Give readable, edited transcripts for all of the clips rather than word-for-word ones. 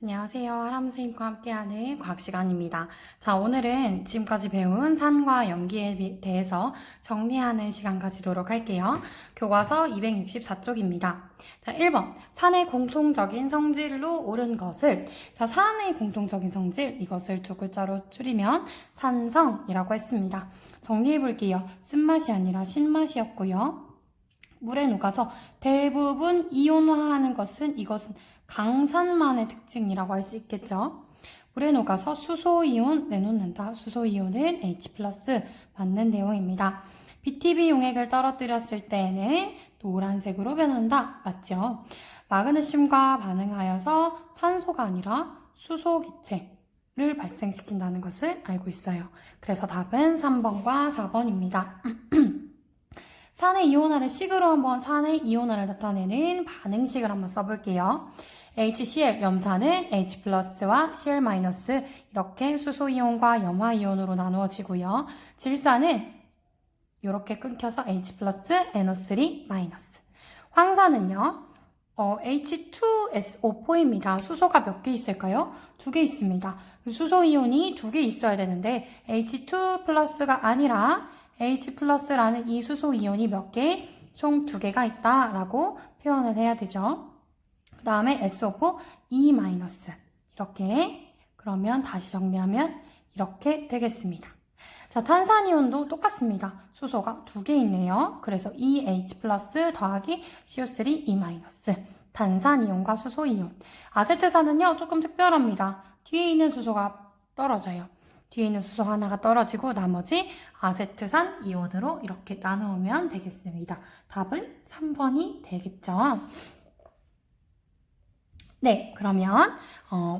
안녕하세요. 하람 선생님과 함께하는 과학 시간입니다. 자, 오늘은 지금까지 배운 산과 염기에 대해서 정리하는 시간 가지도록 할게요. 교과서 264쪽입니다. 자, 1번. 산의 공통적인 성질로 옳은 것을. 자, 산의 공통적인 성질, 이것을 두 글자로 줄이면 산성이라고 했습니다. 정리해 볼게요. 쓴맛이 아니라 신맛이었고요. 물에 녹아서 대부분 이온화하는 것은 이것은 강산만의 특징이라고 할 수 있겠죠. 물에 녹아서 수소이온 내놓는다. 수소이온은 H+, 맞는 내용입니다. BTB 용액을 떨어뜨렸을 때에는 노란색으로 변한다. 맞죠? 마그네슘과 반응하여서 산소가 아니라 수소 기체를 발생시킨다는 것을 알고 있어요. 그래서 답은 3번과 4번입니다. 산의 이온화를 식으로 한번 산의 이온화를 나타내는 반응식을 한번 써볼게요. HCl, 염산은 H+와 Cl- 이렇게 수소이온과 염화이온으로 나누어지고요. 질산은 이렇게 끊겨서 H+, NO3-. 황산은요. H2SO4입니다. 수소가 몇 개 있을까요? 2개 있습니다. 수소이온이 2개 있어야 되는데 H2+가 아니라 H+라는 이 수소이온이 몇 개? 총 2개가 있다라고 표현을 해야 되죠. 그 다음에 SO4, E-. 이렇게 그러면 다시 정리하면 이렇게 되겠습니다. 자, 탄산이온도 똑같습니다. 수소가 2개 있네요. 그래서 EH+ 더하기 CO3 E-. 탄산이온과 수소이온. 아세트산은요, 조금 특별합니다. 뒤에 있는 수소가 떨어져요. 뒤에 있는 수소 하나가 떨어지고 나머지 아세트산 이온으로 이렇게 나누면 되겠습니다. 답은 3번이 되겠죠. 네, 그러면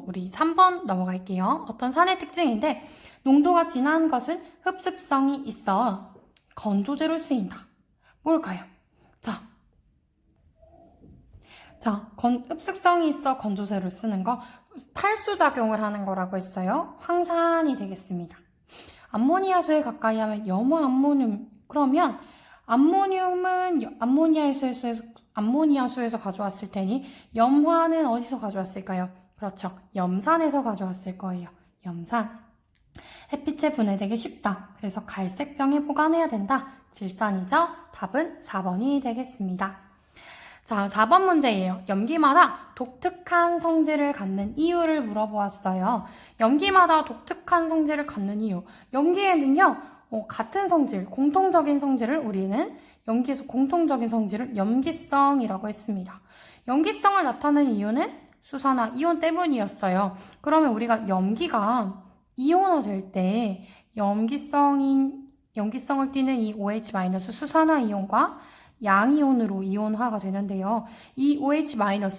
우리 3번 넘어갈게요. 어떤 산의 특징인데 농도가 진한 것은 흡습성이 있어 건조제로 쓰인다. 뭘까요? 흡습성이 있어 건조제로 쓰는 거 탈수작용을 하는 거라고 했어요. 황산이 되겠습니다. 암모니아수에 가까이 하면 염화암모늄. 그러면 암모늄은 암모니아수에서 가져왔을 테니 염화는 어디서 가져왔을까요? 그렇죠. 염산에서 가져왔을 거예요. 염산. 햇빛에 분해되기 쉽다. 그래서 갈색병에 보관해야 된다. 질산이죠. 답은 4번이 되겠습니다. 자, 4번 문제예요. 염기마다 독특한 성질을 갖는 이유를 물어보았어요. 염기마다 독특한 성질을 갖는 이유. 염기에는요, 같은 성질, 공통적인 성질을 우리는 염기에서 공통적인 성질을 염기성이라고 했습니다. 염기성을 나타내는 이유는 수산화 이온 때문이었어요. 그러면 우리가 염기가 이온화될 때 염기성을 띠는 이 OH- 수산화 이온과 양이온으로 이온화가 되는데요. 이 OH-는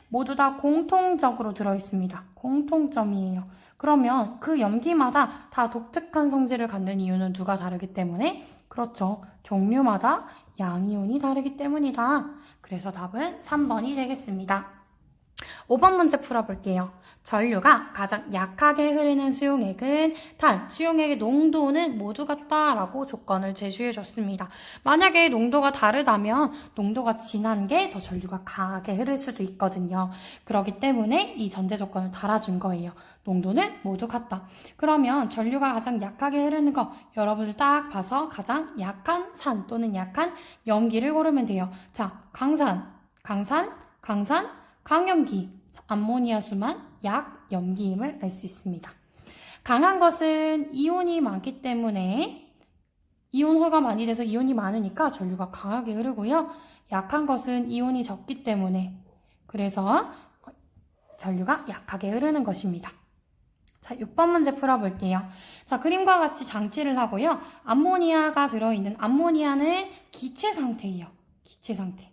모두 다 공통적으로 들어있습니다. 공통점이에요. 그러면 그 염기마다 다 독특한 성질을 갖는 이유는 누가 다르기 때문에? 그렇죠. 종류마다 양이온이 다르기 때문이다. 그래서 답은 3번이 되겠습니다. 5번 문제 풀어볼게요. 전류가 가장 약하게 흐르는 수용액은 단, 수용액의 농도는 모두 같다라고 조건을 제시해 줬습니다. 만약에 농도가 다르다면 농도가 진한 게 더 전류가 강하게 흐를 수도 있거든요. 그렇기 때문에 이 전제 조건을 달아준 거예요. 농도는 모두 같다. 그러면 전류가 가장 약하게 흐르는 거 여러분들 딱 봐서 가장 약한 산 또는 약한 염기를 고르면 돼요. 자, 강산, 강염기, 암모니아수만 약염기임을 알 수 있습니다. 강한 것은 이온이 많기 때문에 이온화가 많이 돼서 이온이 많으니까 전류가 강하게 흐르고요. 약한 것은 이온이 적기 때문에 그래서 전류가 약하게 흐르는 것입니다. 자, 6번 문제 풀어볼게요. 자, 그림과 같이 장치를 하고요. 암모니아가 들어있는 암모니아는 기체 상태예요. 기체 상태.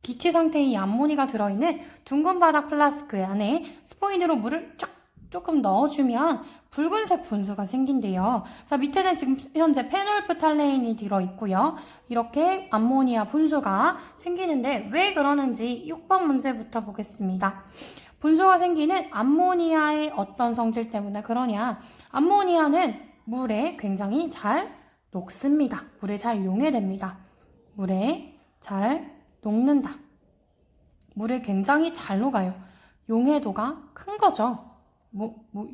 기체 상태의 이 암모니가 들어있는 둥근 바닥 플라스크 안에 스포이드로 물을 조금 넣어주면 붉은색 분수가 생긴대요. 자, 밑에는 지금 현재 페놀프탈레인이 들어있고요. 이렇게 암모니아 분수가 생기는데 왜 그러는지 6번 문제부터 보겠습니다. 분수가 생기는 암모니아의 어떤 성질 때문에 그러냐? 암모니아는 물에 굉장히 잘 녹습니다. 물에 잘 용해됩니다. 물에 잘 녹는다. 물에 굉장히 잘 녹아요. 용해도가 큰 거죠.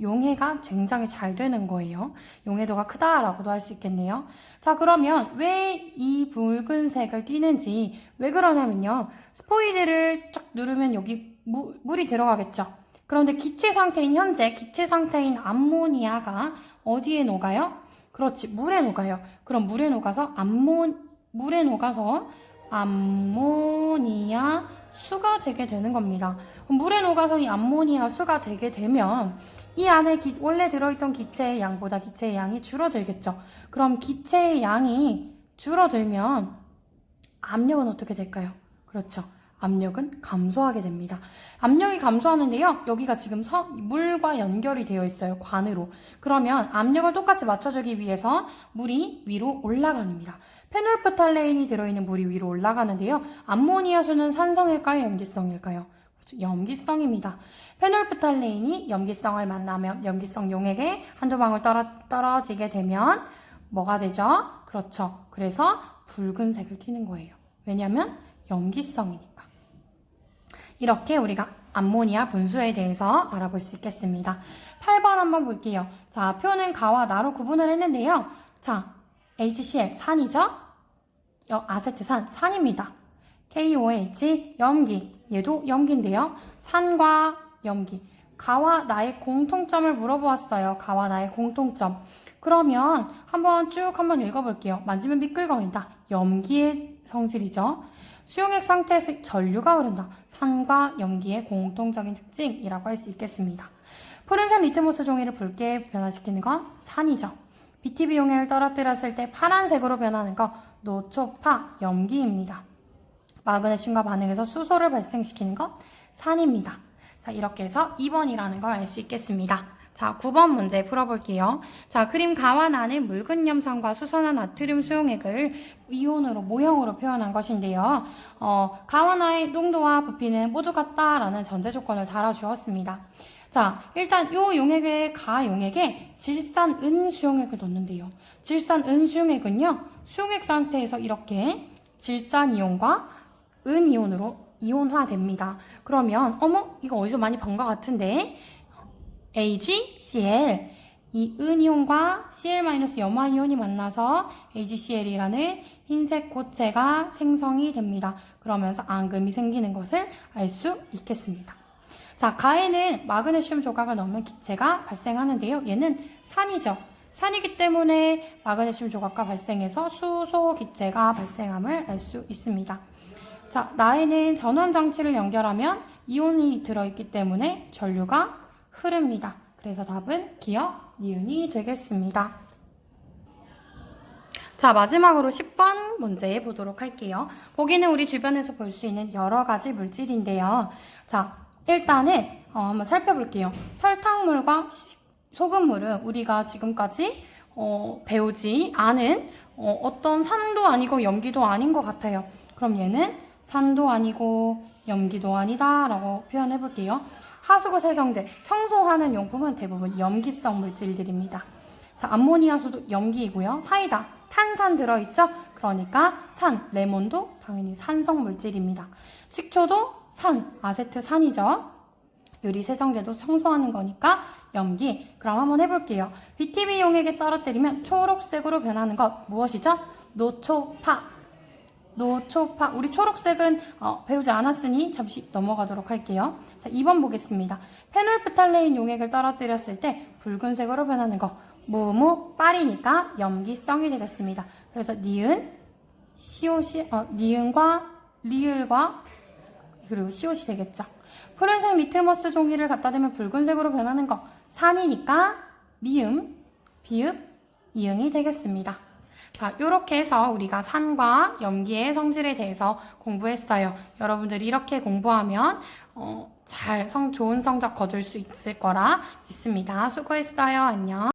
용해가 굉장히 잘 되는 거예요. 용해도가 크다라고도 할 수 있겠네요. 자, 그러면 왜 이 붉은색을 띠는지 왜 그러냐면요. 스포이드를 쫙 누르면 여기 물이 들어가겠죠. 그런데 기체 상태인 현재 기체 상태인 암모니아가 어디에 녹아요? 그렇지, 물에 녹아요. 그럼 물에 녹아서 암모니아 수가 되게 되는 겁니다. 물에 녹아서 이 암모니아 수가 되게 되면 이 안에 원래 들어있던 기체의 양보다 기체의 양이 줄어들겠죠. 그럼 기체의 양이 줄어들면 압력은 어떻게 될까요? 그렇죠. 압력은 감소하게 됩니다. 압력이 감소하는데요. 여기가 지금 물과 연결이 되어 있어요. 관으로. 그러면 압력을 똑같이 맞춰주기 위해서 물이 위로 올라갑니다. 페놀프탈레인이 들어있는 물이 위로 올라가는데요. 암모니아 수는 산성일까요? 염기성일까요? 그렇죠. 염기성입니다. 페놀프탈레인이 염기성을 만나면 염기성 용액에 한두 방울 떨어지게 되면 뭐가 되죠? 그렇죠. 그래서 붉은색을 띠는 거예요. 왜냐면 염기성이니까. 이렇게 우리가 암모니아 분수에 대해서 알아볼 수 있겠습니다. 8번 한번 볼게요. 자, 표는 가와 나로 구분을 했는데요. 자, HCl, 산이죠? 아세트산, 산입니다. KOH, 염기. 얘도 염기인데요. 산과 염기. 가와 나의 공통점을 물어보았어요. 가와 나의 공통점. 그러면 한번 읽어볼게요. 만지면 미끌거린다. 염기의 성질이죠. 수용액 상태에서 전류가 흐른다. 산과 염기의 공통적인 특징이라고 할 수 있겠습니다. 푸른색 리트머스 종이를 붉게 변화시키는 건 산이죠. BTB 용액을 떨어뜨렸을 때 파란색으로 변하는 건 노초파 염기입니다. 마그네슘과 반응해서 수소를 발생시키는 건 산입니다. 자, 이렇게 해서 2번이라는 걸 알 수 있겠습니다. 자, 9번 문제 풀어볼게요. 자, 그림 가와 나는 묽은 염산과 수산화 나트륨 수용액을 이온으로, 모형으로 표현한 것인데요. 가와 나의 농도와 부피는 모두 같다라는 전제 조건을 달아주었습니다. 자, 일단 요 용액에, 가 용액에 질산 은 수용액을 넣는데요. 질산 은 수용액은요, 수용액 상태에서 이렇게 질산 이온과 은 이온으로 이온화됩니다. 그러면, 이거 어디서 많이 본 것 같은데? AgCl, 이 은이온과 Cl-염화이온이 만나서 AgCl이라는 흰색 고체가 생성이 됩니다. 그러면서 앙금이 생기는 것을 알 수 있겠습니다. 자, 가에는 마그네슘 조각을 넣으면 기체가 발생하는데요. 얘는 산이죠. 산이기 때문에 마그네슘 조각과 발생해서 수소 기체가 발생함을 알 수 있습니다. 자, 나에는 전원 장치를 연결하면 이온이 들어있기 때문에 전류가 흐릅니다. 그래서 답은 기억, 니은이 되겠습니다. 자, 마지막으로 10번 문제 보도록 할게요. 보기는 우리 주변에서 볼 수 있는 여러 가지 물질인데요. 자, 일단은 한번 살펴볼게요. 설탕물과 소금물은 우리가 지금까지 배우지 않은 어떤 산도 아니고 염기도 아닌 것 같아요. 그럼 얘는 산도 아니고 염기도 아니다 라고 표현해 볼게요. 하수구 세정제, 청소하는 용품은 대부분 염기성 물질들입니다. 자, 암모니아수도 염기이고요. 사이다, 탄산 들어있죠? 그러니까 산, 레몬도 당연히 산성 물질입니다. 식초도 산, 아세트산이죠. 유리 세정제도 청소하는 거니까 염기. 그럼 한번 해볼게요. BTB 용액에 떨어뜨리면 초록색으로 변하는 것 무엇이죠? 노초파. 노초파. 우리 초록색은 배우지 않았으니 잠시 넘어가도록 할게요. 자, 2번 보겠습니다. 페놀프탈레인 용액을 떨어뜨렸을 때 붉은색으로 변하는 거 무무빨이니까 염기성이 되겠습니다. 그래서 니은, 니은과 리을과 그리고 시옷이 되겠죠. 푸른색 리트머스 종이를 갖다 대면 붉은색으로 변하는 거 산이니까 미음, 비읍, 이응이 되겠습니다. 자, 이렇게 해서 우리가 산과 염기의 성질에 대해서 공부했어요. 여러분들이 이렇게 공부하면 좋은 성적 거둘 수 있을 거라 믿습니다. 수고했어요. 안녕.